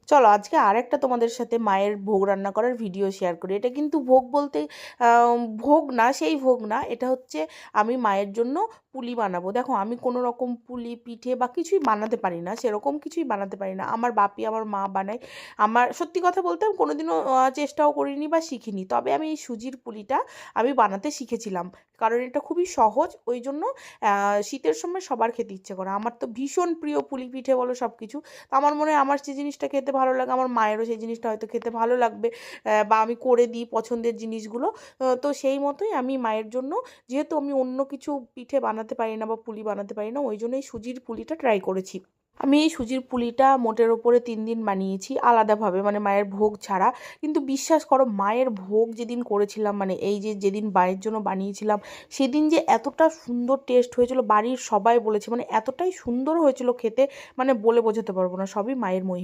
চলো আজকে আরেকটা তোমাদের সাথে মায়ের ভোগ রান্না করার ভিডিও শেয়ার করি। এটা কিন্তু ভোগ বলতে ভোগ না, সেই ভোগ না, এটা হচ্ছে আমি মায়ের জন্য পুলি বানাবো। দেখো আমি কোনো রকম পুলি পিঠে বা কিছুই বানাতে পারি না, সেরকম কিছুই বানাতে পারি না। আমার বাপি আমার মা বানায়। আমার সত্যি কথা বলতে আমি কোনোদিনও চেষ্টাও করিনি বা শিখিনি, তবে আমি এই সুজির পুলিটা আমি বানাতে শিখেছিলাম, কারণ এটা খুবই সহজ। ওই জন্য শীতের সময় সবার খেতে ইচ্ছে করে। আমার তো ভীষণ প্রিয় পুলি পিঠে বলো সব কিছু। তো আমার মনে হয় আমার যে জিনিসটা খেতে ভালো লাগে আমার মায়েরও সেই জিনিসটা হয়তো খেতে ভালো লাগবে, বা আমি করে দিই পছন্দের জিনিসগুলো। তো সেই মতোই আমি মায়ের জন্য, যেহেতু আমি অন্য কিছু পিঠে বানাতে পারি না বা পুলি বানাতে পারি না, ওই জন্য এই সুজির পুলিটা ট্রাই করেছি। আমি এই সুজির পুলিটা মোটের ওপরে 3 দিন বানিয়েছি আলাদাভাবে, মানে মায়ের ভোগ ছাড়া। কিন্তু বিশ্বাস করো, মায়ের ভোগ যেদিন করেছিলাম, মানে এই যে যেদিন মায়ের জন্য বানিয়েছিলাম, সেদিন যে এতটা সুন্দর টেস্ট হয়েছিল, বাড়ির সবাই বলেছে, মানে এতটাই সুন্দর হয়েছিল খেতে, মানে বলে বোঝাতে পারবো না। সবই মায়ের মহিমা।